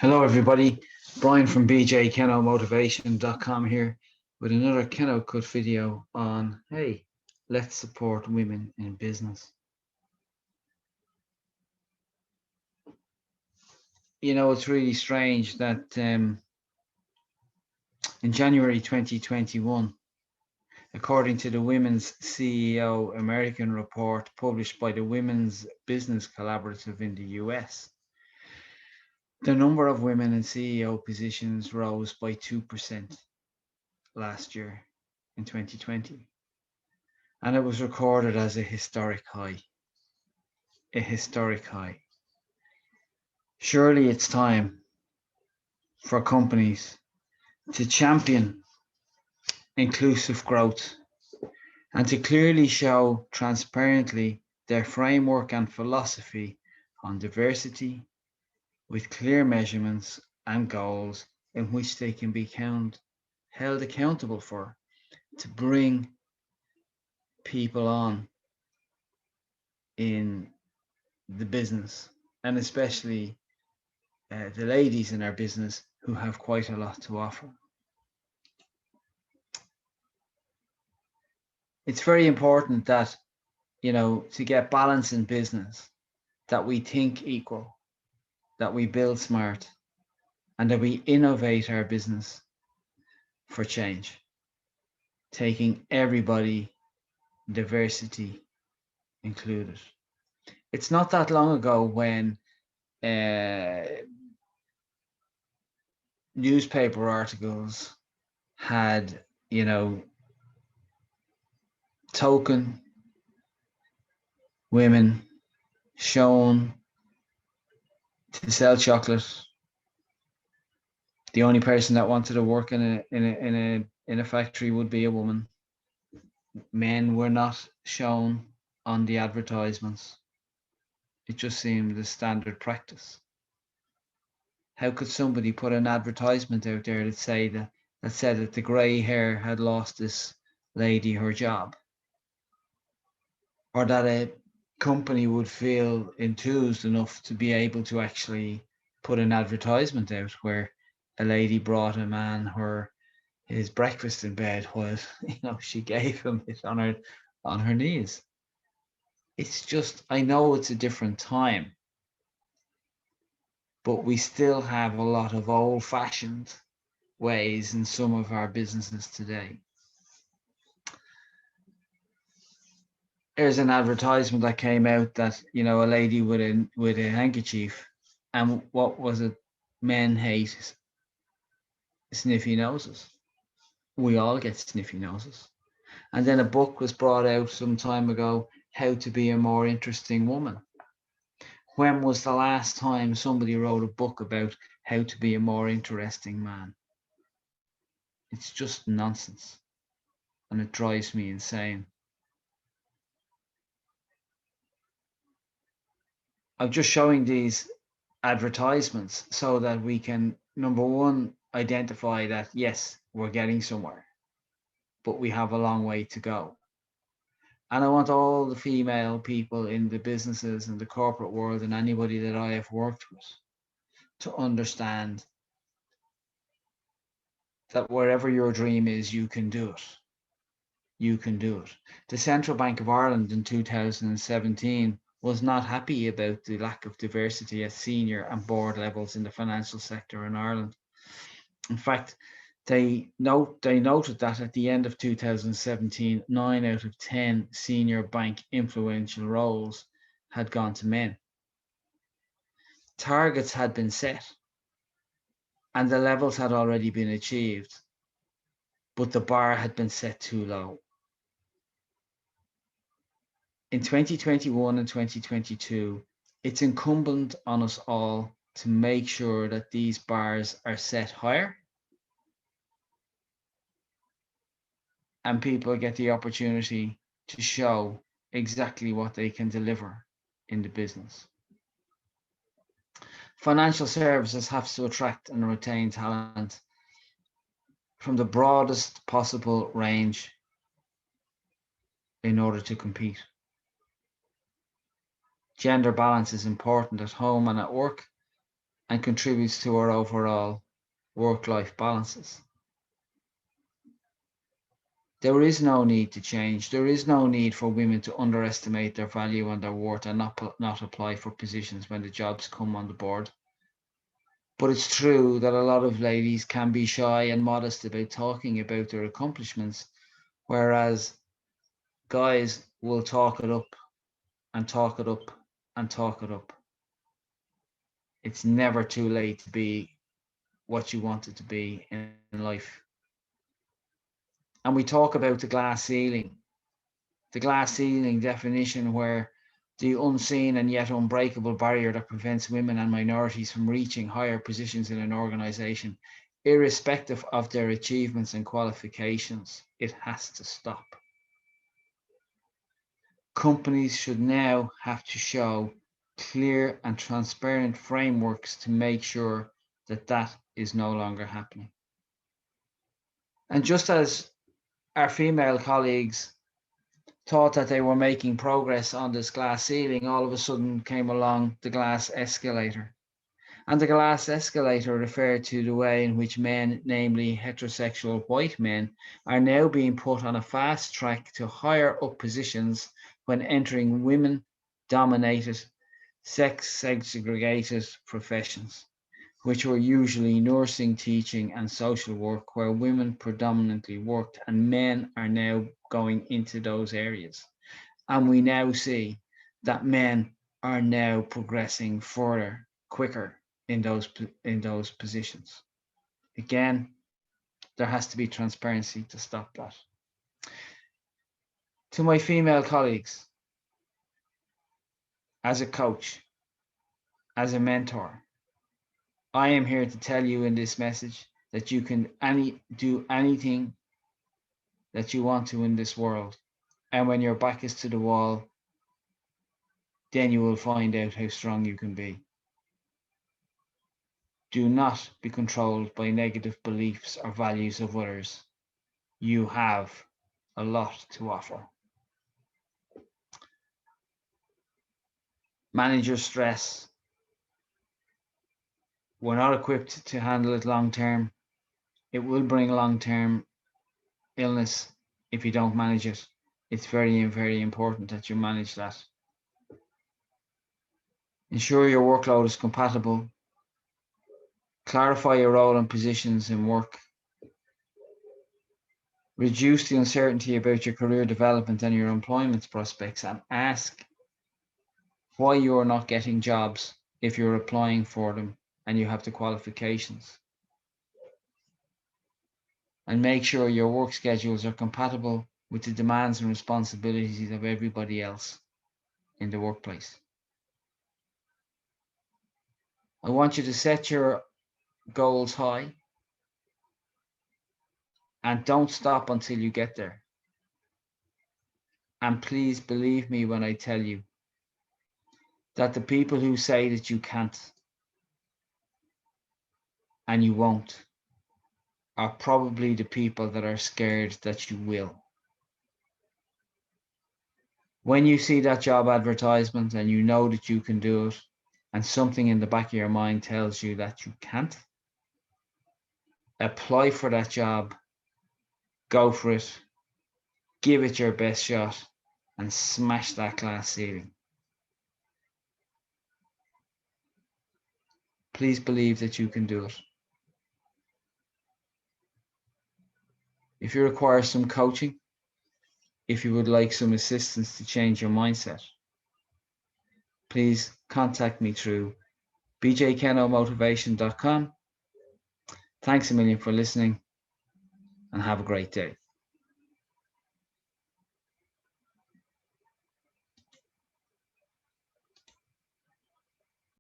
Hello, everybody. Brian from bjkenomotivation.com here with another Keno Cut video on, hey, let's support women in business. You know, it's really strange that in January 2021, according to the Women's CEO American report published by the Women's Business Collaborative in the US, the number of women in CEO positions rose by 2% last year in 2020. And it was recorded as a historic high. A historic high. Surely it's time for companies to champion inclusive growth and to clearly show transparently their framework and philosophy on diversity with clear measurements and goals in which they can be held accountable for to bring people on in the business, and especially the ladies in our business who have quite a lot to offer. It's very important that, to get balance in business, that we think equal, that we build smart, and that we innovate our business for change, taking everybody, diversity included. It's not that long ago when newspaper articles had, token women shown to sell chocolate. The only person that wanted to work in a factory would be a woman. Men were not shown on the advertisements. It just seemed the standard practice. How could somebody put an advertisement out there that said that the grey hair had lost this lady her job, or that a company would feel enthused enough to be able to actually put an advertisement out where a lady brought a man his breakfast in bed while she gave him it on her knees? It's just, I know it's a different time, but we still have a lot of old-fashioned ways in some of our businesses today. There's an advertisement that came out that, a lady with a handkerchief, and what was it? Men hate sniffy noses. We all get sniffy noses. And then a book was brought out some time ago, How to Be a More Interesting Woman. When was the last time somebody wrote a book about how to be a more interesting man? It's just nonsense, and it drives me insane. I'm just showing these advertisements so that we can, number one, identify that, yes, we're getting somewhere, but we have a long way to go. And I want all the female people in the businesses and the corporate world and anybody that I have worked with to understand that wherever your dream is, you can do it. You can do it. The Central Bank of Ireland in 2017 was not happy about the lack of diversity at senior and board levels in the financial sector in Ireland. In fact, they noted that at the end of 2017, 9 out of 10 senior bank influential roles had gone to men. Targets had been set and the levels had already been achieved, but the bar had been set too low. In 2021 and 2022, it's incumbent on us all to make sure that these bars are set higher and people get the opportunity to show exactly what they can deliver in the business. Financial services have to attract and retain talent from the broadest possible range in order to compete. Gender balance is important at home and at work, and contributes to our overall work-life balances. There is no need to change. There is no need for women to underestimate their value and their worth and not apply for positions when the jobs come on the board. But it's true that a lot of ladies can be shy and modest about talking about their accomplishments, whereas guys will talk it up and talk it up and talk it up. It's never too late to be what you wanted to be in life. And we talk about the glass ceiling definition, where the unseen and yet unbreakable barrier that prevents women and minorities from reaching higher positions in an organization, irrespective of their achievements and qualifications. It has to stop. Companies should now have to show clear and transparent frameworks to make sure that that is no longer happening. And just as our female colleagues thought that they were making progress on this glass ceiling, all of a sudden came along the glass escalator. And the glass escalator referred to the way in which men, namely heterosexual white men, are now being put on a fast track to higher up positions when entering women-dominated, sex-segregated professions, which were usually nursing, teaching, and social work, where women predominantly worked, and men are now going into those areas. And we now see that men are now progressing further, quicker in those positions. Again, there has to be transparency to stop that. To my female colleagues, as a coach, as a mentor, I am here to tell you in this message that you can do anything that you want to in this world. And when your back is to the wall, then you will find out how strong you can be. Do not be controlled by negative beliefs or values of others. You have a lot to offer. Manage your stress. We're not equipped to handle it long term. It will bring long-term illness if you don't manage it. It's very, very important that you manage that. Ensure your workload is compatible. Clarify your role and positions in work. Reduce the uncertainty about your career development and your employment prospects, and ask why you are not getting jobs if you're applying for them and you have the qualifications. And make sure your work schedules are compatible with the demands and responsibilities of everybody else in the workplace. I want you to set your goals high and don't stop until you get there. And please believe me when I tell you that the people who say that you can't and you won't are probably the people that are scared that you will. When you see that job advertisement and you know that you can do it, and something in the back of your mind tells you that you can't, apply for that job, go for it, give it your best shot, and smash that glass ceiling. Please believe that you can do it. If you require some coaching, if you would like some assistance to change your mindset, please contact me through bjkenomotivation.com. Thanks a million for listening and have a great day.